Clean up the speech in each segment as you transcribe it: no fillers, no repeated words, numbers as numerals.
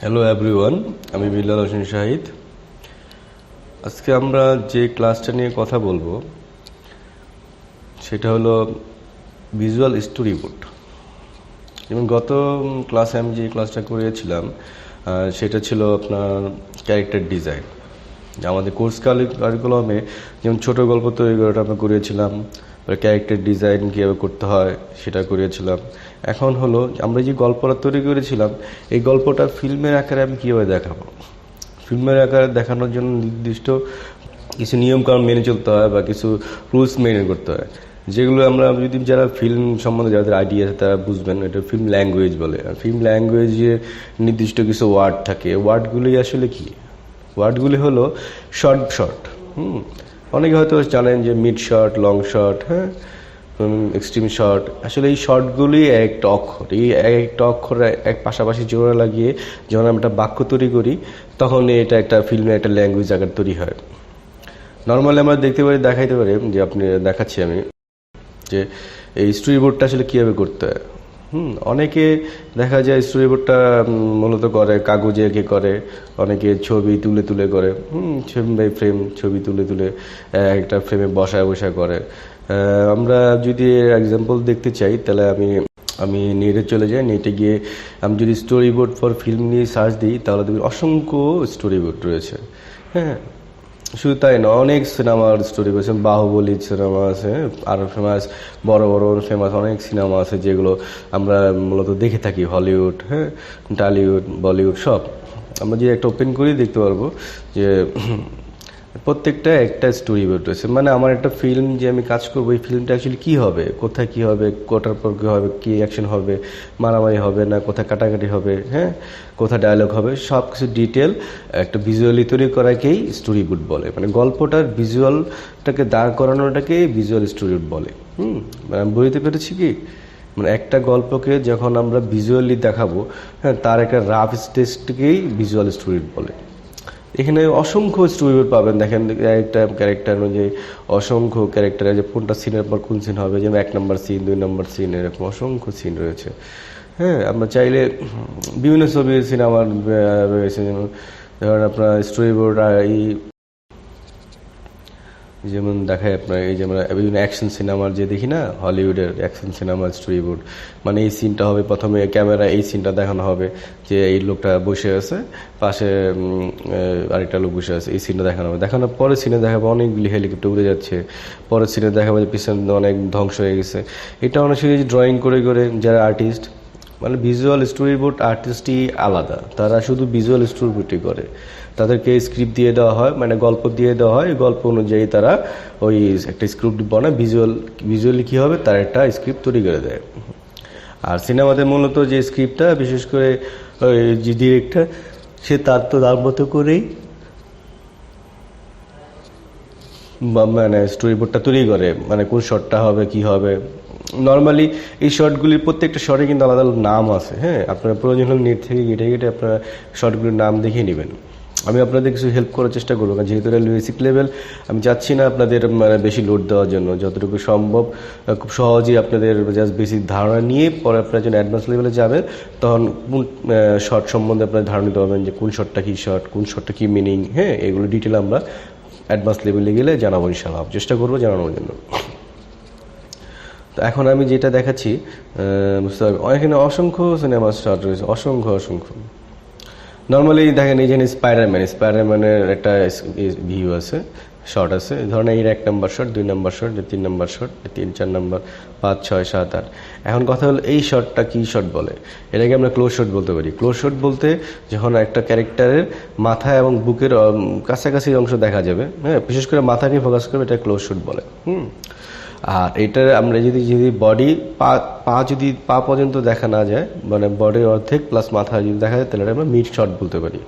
Hello everyone, আমি বিল্লাল হোসেন শাহিদ। আজকে আমরা যে ক্লাসটা নিয়ে কথা বলবো সেটা হলো ভিজুয়াল স্টোরি বোর্ড। যেমন গত ক্লাসে আমি যে ক্লাসটা করিয়েছিলাম সেটা ছিল আপনার ক্যারেক্টার ডিজাইন। আমাদের কোর্স কারিকুলামে যেমন ছোট গল্প তৈরি করাটা আমরা করিয়েছিলাম, ক্যারেক্টার ডিজাইন কীভাবে করতে হয় সেটা করিয়েছিলাম। এখন হলো আমরা যে গল্পটা তৈরি করেছিলাম এই গল্পটা ফিল্মের আকারে আমি কীভাবে দেখাবো। ফিল্মের আকারে দেখানোর জন্য নির্দিষ্ট কিছু নিয়মকানুন মেনে চলতে হয় বা কিছু রুলস মেনে করতে হয়, যেগুলো আমরা যদি যারা ফিল্ম সম্বন্ধে যাদের আইডিয়া আছে তারা বুঝবেন। এটা ফিল্ম ল্যাঙ্গুয়েজ বলে। আর ফিল্ম ল্যাঙ্গুয়েজে নির্দিষ্ট কিছু ওয়ার্ড থাকে। ওয়ার্ডগুলি আসলে কি? ওয়ার্ডগুলি হলো শর্ট। অনেকে হয়তো জানেন যে মিড শর্ট, লং শর্ট, হ্যাঁ, এক্সট্রিম শর্ট। আসলে এই শর্টগুলি একটা অক্ষর, এই একটা অক্ষর এক পাশাপাশি জোড়া লাগিয়ে যখন আমরা একটা বাক্য তৈরি করি তখন এটা একটা ফিল্মের একটা ল্যাঙ্গুয়েজ আকার তৈরি হয়। নর্মালি আমরা দেখতে পারি, দেখাইতে পারি যে আপনি দেখাচ্ছি আমি যে এই স্টোরি বোর্ডটা আসলে কীভাবে করতে হয়। অনেকে দেখা যায় স্টোরি বোর্ডটা মূলত করে কাগজে এঁকে করে, অনেকে ছবি তুলে তুলে করে, ছবি বাই ফ্রেম ছবি তুলে তুলে একটা ফ্রেমে বসায় করে। আমরা যদি এক্সাম্পল দেখতে চাই তাহলে আমি নেটে চলে যাই। নেটে গিয়ে আমি যদি স্টোরি বোর্ড ফর ফিল্ম নিয়ে সার্চ দিই তাহলে দেখি অসংখ্য স্টোরি বোর্ড রয়েছে। হ্যাঁ, শুধু তাই না, অনেক সিনেমার স্টোরি করেছে। বাহুবলী সিনেমা আছে, আরও ফেমাস বড় ফেমাস অনেক সিনেমা আছে যেগুলো আমরা মূলত দেখে থাকি। হলিউড, হ্যাঁ, টলিউড, বলিউড সব আমরা যে একটা ওপেন করেই দেখতে পারবো যে প্রত্যেকটা একটা স্টোরি বোর্ড রয়েছে। মানে আমার একটা ফিল্ম যে আমি কাজ করবো, এই ফিল্মটা অ্যাকচুয়ালি কী হবে, কোথায় কী হবে, কোটার পর কী হবে, কী অ্যাকশন হবে, মারামারি হবে না কোথায় কাটাকাটি হবে, হ্যাঁ, কোথায় ডায়লগ হবে, সব কিছু ডিটেল একটা ভিজুয়ালি তৈরি করাকেই স্টোরি বোর্ড বলে। মানে গল্পটার ভিজুয়ালটাকে দাঁড় করানোটাকে ভিজুয়াল স্টোরি বোর্ড বলে। মানে আমি বুঝতে পেরেছি কি, মানে একটা গল্পকে যখন আমরা ভিজুয়ালি দেখাবো, হ্যাঁ, তার একটা রাফ স্টেজটাকেই ভিজুয়াল স্টোরি বোর্ড বলে। এখানে অসংখ্য স্টোরি বোর্ড পাবেন। দেখেন একটা ক্যারেক্টার অনুযায়ী অসংখ্য ক্যারেক্টার আছে, কোনটা সিনের পর কোন সিন হবে, যেমন 1 নম্বর সিন, 2 নম্বর সিন, এরকম অসংখ্য সিন রয়েছে। হ্যাঁ, আমরা চাইলে বিভিন্ন ছবির সিনেমার রয়েছে, যেমন ধরেন আপনার স্টোরি বোর্ড যেমন দেখায় আপনার এই যেমন বিভিন্ন অ্যাকশন সিনেমার যে দেখি না, হলিউডের অ্যাকশন সিনেমার স্টোরি বোর্ড। মানে এই সিনটা হবে, প্রথমে ক্যামেরা এই সিনটা দেখানো হবে যে এই লোকটা বসে আছে, পাশে আরেকটা লোক বসে আছে, এই সিনটা দেখানো হবে। দেখানোর পরে সিনে দেখাবো অনেকগুলি হেলিকপ্টার উড়ে যাচ্ছে, পরের সিনে দেখাবো যে পিছনে অনেক ধ্বংস হয়ে গেছে। এটা অনেক সময় ড্রয়িং করে যারা আর্টিস্ট, মানে ভিজুয়াল স্টোরি বোর্ড আর্টিস্টই আলাদা, তারা শুধু ভিজুয়াল স্টোরি বোর্ডই করে। তাদেরকে স্ক্রিপ্ট দিয়ে দেওয়া হয়, মানে গল্প দিয়ে দেওয়া হয়, গল্প অনুযায়ী তারা ওই একটা স্ক্রিপ্ট বানায়, ভিজুয়ালি কী হবে তার একটা স্ক্রিপ্ট তৈরি করে দেয়। আর সিনেমাতে মূলত যে স্ক্রিপ্টটা, বিশেষ করে ওই যে ডিরেক্টর, সে তার মতো করেই মানে স্টোরি বোর্ডটা তৈরি করে, মানে কোন শটটা হবে কি হবে। নর্মালি এই শর্টগুলির প্রত্যেকটা শর্টে কিন্তু আলাদা আলাদা নাম আছে। হ্যাঁ, আপনারা প্রয়োজন হলে নেট থেকে ঘেটে আপনারা শর্টগুলির নাম দেখে নেবেন। আমি আপনাদের কিছু হেল্প করার চেষ্টা করবো, কারণ যেহেতু এটা বেসিক লেভেল, আমি চাচ্ছি না আপনাদের মানে বেশি লোড দেওয়ার জন্য। যতটুকু সম্ভব খুব সহজেই আপনাদের জাস্ট বেসিক ধারণা নিয়ে পরে আপনারা যখন অ্যাডভান্স লেভেলে যাবেন তখন কোন শর্ট সম্বন্ধে আপনারা ধারণা নিতে পারবেন যে কোন শর্টটা কী শর্ট, কোন শর্টটা কী মিনিং। হ্যাঁ, এগুলো ডিটেল আমরা অ্যাডভান্স লেভেলে গেলে জানাবো, ইনশাআল্লাহ চেষ্টা করবো জানানোর জন্য। তো এখন আমি যেটা দেখাচ্ছি বুঝতে পারবেন, এখানে অসংখ্য সিনেমা শর্ট রয়েছে, অসংখ্য। নর্মালি দেখেন এই যে স্পাইডারম্যানের একটা ভিউ আছে, শর্ট আছে, ধরেন এর 1 নম্বর শর্ট, 2 নম্বর শর্ট, 3 নম্বর শর্ট, 3, 4 নম্বর, 5, 6, 7, 8। এখন কথা হলো এই শর্টটা কি শর্ট বলে? এটাকে আমরা ক্লোজ শর্ট বলতে পারি। ক্লোজ শর্ট বলতে যখন একটা ক্যারেক্টারের মাথা এবং বুকের কাছাকাছি অংশ দেখা যাবে, হ্যাঁ, বিশেষ করে মাথাকে ফোকাস করবে, এটা ক্লোজ শর্ট বলে। আর এটার আমরা যদি বডি যদি পা পর্যন্ত দেখা না যায়, মানে বডির অর্ধেক প্লাস মাথা যদি দেখা যায়, তাহলে এটা আমরা মিড শট বলতে পারি।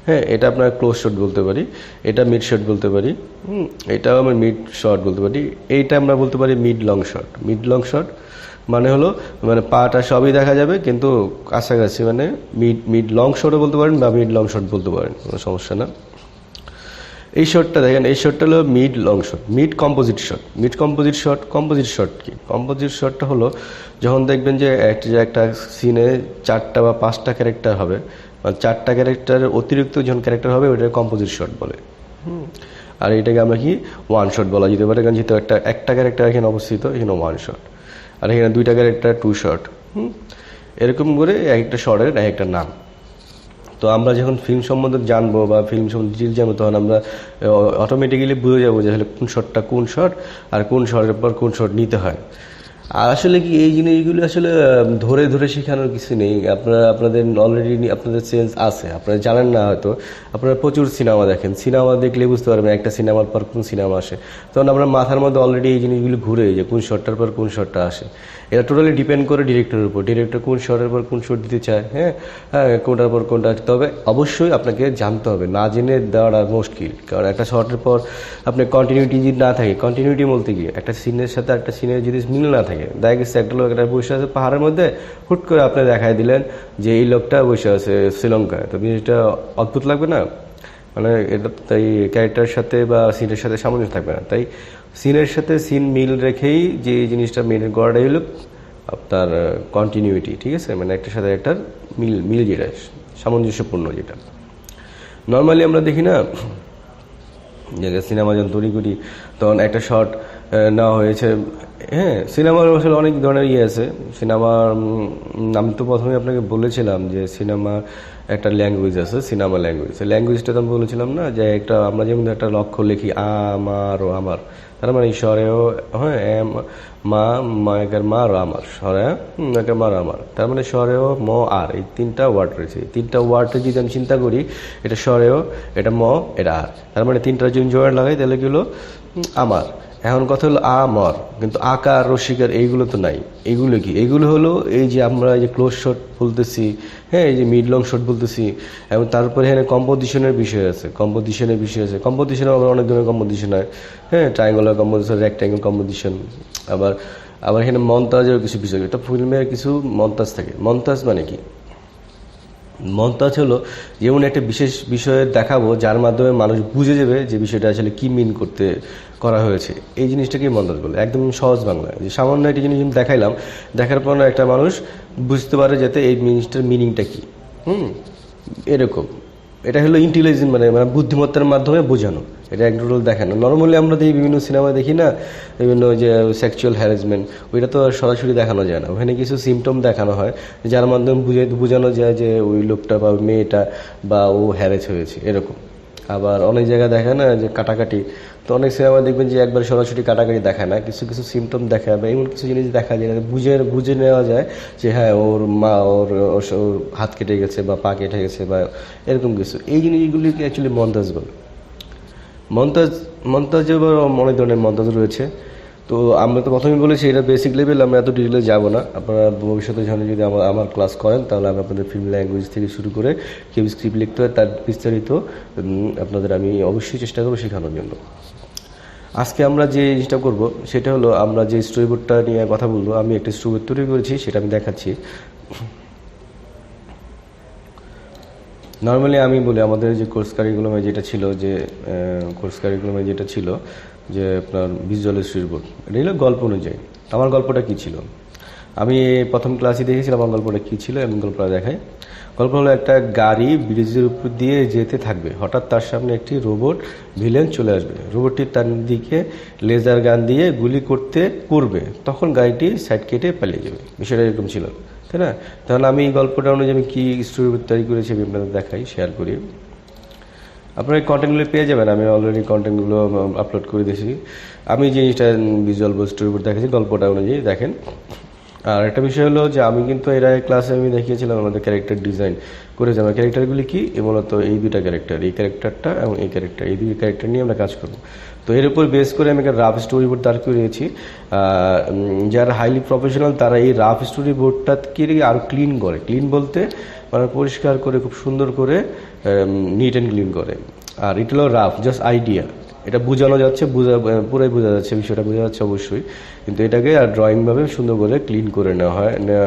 হ্যাঁ, এটা আপনার ক্লোজ শট বলতে পারি, এটা মিড শট বলতে পারি, এটাও আমরা মিড শট বলতে পারি, এইটা আমরা বলতে পারি মিড লং শট। মানে হলো মানে পাটা সবই দেখা যাবে কিন্তু কাছাকাছি, মানে মিড লং শটও বলতে পারেন বা মিড লং শট বলতে পারেন, কোনো সমস্যা না। এই শটটা দেখেন, এই শটটা হলো mid long shot, mid composite shot কি? কম্পোজিট শটটা হলো যখন দেখবেন যে একটা সিনে 4টা বা 5টা ক্যারেক্টার হবে, মানে 4টা ক্যারেক্টারের অতিরিক্ত যখন ক্যারেক্টার হবে ওটা কম্পোজিট শট বলে। আর এটাকে আমরা কি ওয়ান শট বলা যেতে পারে, কারণ যেহেতু একটা ক্যারেক্টার এখানে অবস্থিত, এখানে ওয়ান শট, আর এখানে 2টা ক্যারেক্টার 2 শট। এরকম করে এক একটা শটের এক একটা নাম। তো আমরা যখন ফিল্ম সম্বন্ধে জানবো বা ফিল্ম সম্বন্ধে ডিটেল জানবো, তখন আমরা অটোমেটিক্যালি বুঝে যাবো যে আসলে কোন শটটা কোন শট আর কোন শটের পর কোন শট নিতে হয়। আর আসলে কি এই জিনিসগুলো আসলে ধরে ধরে শেখানোর কিছু নেই। আপনাদের অলরেডি আপনাদের সেন্স আছে, আপনারা জানেন না হয়তো, আপনারা প্রচুর সিনেমা দেখেন, সিনেমা দেখলে বুঝতে পারবেন একটা সিনেমার পর কোন সিনেমা আসে, তখন আপনার মাথার মধ্যে অলরেডি এই জিনিসগুলো ঘুরে যে কোন শটটার পর কোন শটটা আসে। এটা টোটালি ডিপেন্ড করে ডিরেক্টরের উপর, ডিরেক্টর কোন শটের পর কোন শট দিতে চায়, হ্যাঁ হ্যাঁ কোনটার পর কোনটা। তবে অবশ্যই আপনাকে জানতে হবে, না জেনে দেওয়াটা মুশকিল, কারণ একটা শটের পর আপনার কন্টিনিউটি যদি না থাকে, কন্টিনিউটি বলতে কি একটা সিনের সাথে একটা সিনের যদি মিল না থাকে, দেখা গেছে একটা লোক একটা বসে আছে পাহাড়ের মধ্যে, হুট করে আপনি দেখাই দিলেন যে এই লোকটা বসে আছে শ্রীলঙ্কায়, তো জিনিসটা অদ্ভুত লাগবে না? মানে এটা তাই ক্যারেক্টারের সাথে বা সিনের সাথে সামঞ্জস্য থাকবে না। তাই সিনের সাথে সিন মিল রেখেই যে জিনিসটা মেনটেন করাটাই হলো আপনার কন্টিনিউটি, ঠিক আছে? মানে একটার সাথে একটার মিল যেটা সামঞ্জস্যপূর্ণ, যেটা নর্মালি আমরা দেখি না যে সিনেমা যখন তৈরি করি তখন একটা শট নেওয়া হয়েছে। হ্যাঁ, সিনেমার আসলে অনেক ধরনের আছে। সিনেমার আমি তো প্রথমে আপনাকে বলেছিলাম যে সিনেমা একটা ল্যাঙ্গুয়েজ আছে, সিনেমা ল্যাঙ্গুয়েজ। ল্যাঙ্গুয়েজটা তো আমি বলেছিলাম না যে একটা আমরা যেমন একটা লক্ষ্য লিখি আমার ও আমার, তার মানে ঈশ্বরেও হ্যাঁ মা মায়ের মা আর আমার স্বরে মায়ের মা আর আমার, তার মানে স্বরেও ম আর, এই 3টা ওয়ার্ড রয়েছে। এই 3টা ওয়ার্ডে যদি আমি চিন্তা করি, এটা স্বরেও, এটা ম, এটা আর, তার মানে 3টা যদি জোয়ার লাগাই তাহলে কি হলো আমার। এখন কথা হলো আমর, কিন্তু আকার রসিকার এইগুলো তো নাই। এইগুলো কি? এইগুলো হলো এই যে আমরা এই যে ক্লোজ শট বলতেছি, হ্যাঁ এই যে মিড লং শট বলতেছি, এবং তারপরে এখানে কম্পোজিশনের বিষয় আছে, কম্পোজিশনে আবার অনেক ধরনের কম্পোজিশন হয়, হ্যাঁ ট্রায়াঙ্গুলার কম্পোজিশন, রেক্ট্যাঙ্গেল কম্পোজিশন, আবার আবার এখানে মন্তাজের কিছু বিষয়, এটা ফিল্মের কিছু মন্তাজ থাকে। মন্তাজ মানে কি? মন্তাজ হলো যেমন একটা বিশেষ বিষয়ে দেখাবো যার মাধ্যমে মানুষ বুঝে যাবে যে বিষয়টা আসলে কি মিন করতে করা হয়েছে, এই জিনিসটাকেই মন্তাজ বলে। একদম সহজ বাংলায় যে সামান্য একটা জিনিস দেখাইলাম, দেখার পর একটা মানুষ বুঝতে পারে যাতে এই জিনিসটার মিনিংটা কি। এরকম এটা হলো ইন্টেলিজেন্ট, মানে বুদ্ধিমত্তার মাধ্যমে বোঝানো, এটা এক রোল দেখানো। নর্মালি আমরা দেখি বিভিন্ন সিনেমা দেখি না, বিভিন্ন যে সেক্সুয়াল হ্যারাসমেন্ট, ওইটা তো সরাসরি দেখানো যায় না, ওখানে কিছু সিমটম দেখানো হয় যার মাধ্যমে বোঝানো যায় যে ওই লোকটা বা ওই মেয়েটা বা ও হ্যারেস হয়েছে, এরকম। আবার অনেক জায়গায় দেখে না যে কাটাকাটি, তো অনেক সিনেমা দেখবেন যে একবার সরাসরি কাটাকাটি দেখায় না, কিছু কিছু সিমটম দেখায় বা এমন কিছু জিনিস দেখা যায় বুঝে নেওয়া যায় যে হ্যাঁ ওর মা ওর হাত কেটে গেছে বা পা কেটে গেছে বা এরকম কিছু। এই জিনিসগুলিকে অ্যাকচুয়ালি মন্তাজ বলে। মন্তাজে আবার অনেক ধরনের মন্তাজ রয়েছে। তো আমরা তো প্রথমেই বলেছি এটা বেসিক লেভেল, আমরা এত ডিটেলে যাব না। আপনারা ভবিষ্যতে যখন যদি আমার ক্লাস করেন তাহলে আমি আপনাদের ফিল্ম ল্যাঙ্গুয়েজ থেকে শুরু করে কেউ স্ক্রিপ্ট লিখতে হয় তার বিস্তারিত আপনাদের আমি অবশ্যই চেষ্টা করবো শেখানোর জন্য। আজকে আমরা যে জিনিসটা করব সেটা হলো আমরা যে স্টোরিবোর্ডটা নিয়ে কথা বলবো, আমি একটা স্টোরিবোর্ড তৈরি করেছি, সেটা আমি দেখাচ্ছি। নর্মালি আমি বলি আমাদের যে কোর্স কারিকুলামে যেটা ছিল যে আপনার ভিজুয়াল স্টোরিবোর্ড, এটা হলো গল্প অনুযায়ী। আমার গল্পটা কী ছিল, আমি প্রথম ক্লাসে দেখেছিলাম আমার গল্পটা কী ছিল, আমি গল্পটা দেখাই। গল্প হলো একটা গাড়ি ব্রিজের উপর দিয়ে যেতে থাকবে, হঠাৎ তার সামনে একটি রোবট ভিলেন চলে আসবে, রোবটটি তার দিকে লেজার গান দিয়ে গুলি করবে, তখন গাড়িটি সাইড কেটে পালিয়ে যাবে। বিষয়টা এরকম ছিল, তাই না? তাহলে আমি এই গল্পটা অনুযায়ী আমি কী স্টোরি তৈরি করেছি আমি আপনাদের দেখাই, শেয়ার করি। আপনারা এই কন্টেন্টগুলো পেয়ে যাবেন, আমি অলরেডি কন্টেন্টগুলো আপলোড করে দিয়েছি। আমি যে জিনিসটা ভিজুয়াল স্টোরিবোর্ড দেখেছি গল্পটা অনুযায়ী দেখেন। আর একটা বিষয় হলো যে আমি কিন্তু এর আগে ক্লাসে আমি দেখিয়েছিলাম আমাদের ক্যারেক্টার ডিজাইন করেছি। আমার ক্যারেক্টারগুলি কি, মূলত এই দুটা ক্যারেক্টার, এই ক্যারেক্টারটা এবং এই ক্যারেক্টার, এই দুই ক্যারেক্টার নিয়ে আমরা কাজ করব। তো এর উপর বেস করে আমি একটা রাফ স্টোরি বোর্ড দাঁড় করিয়েছি। যারা হাইলি প্রফেশনাল তারা এই রাফ স্টোরি বোর্ডটাকে আরও ক্লিন করে, ক্লিন বলতে মানে পরিষ্কার করে খুব সুন্দর করে নিট অ্যান্ড ক্লিন করে। আর এটা হলো রাফ, জাস্ট আইডিয়া, এটা বোঝানো যাচ্ছে, পুরাই বোঝা যাচ্ছে, বিষয়টা বোঝা যাচ্ছে অবশ্যই, কিন্তু এটাকে আর ড্রয়িংভাবে সুন্দর করে ক্লিন করে নেওয়া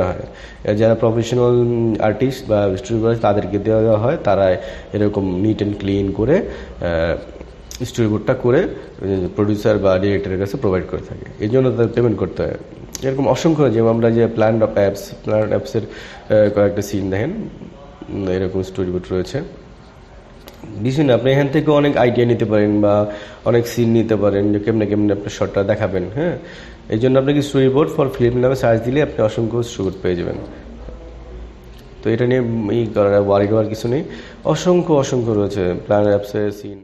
হয়। যারা প্রফেশনাল আর্টিস্ট বা স্টোরি বোর্ড তাদেরকে দেওয়া হয়, তারা এরকম নিট অ্যান্ড ক্লিন করে স্টোরি বোর্ডটা করে প্রডিউসার বা ডিরেক্টরের কাছে প্রোভাইড করে থাকে, এই জন্য তাদের পেমেন্ট করতে হয়। এরকম অসংখ্য, যেমন আমরা যে প্ল্যান অফ অ্যাপসের কয়েকটা সিন দেখেন, এরকম স্টোরিবোর্ড রয়েছে। বুঝছেন, আপনি এখান থেকে অনেক আইডিয়া নিতে পারেন বা অনেক সিন নিতে পারেন যে কেমনে কেমনে আপনি শর্টটা দেখাবেন। হ্যাঁ, এই জন্য আপনাকে স্টোরিবোর্ড ফর ফিল্ম নামে সার্চ দিলে আপনি অসংখ্য স্টোরিবোর্ড পেয়ে যাবেন। তো এটা নিয়ে ওয়ারি হওয়ার কিছু নেই, অসংখ্য রয়েছে প্ল্যানার অ্যাপসে সিন।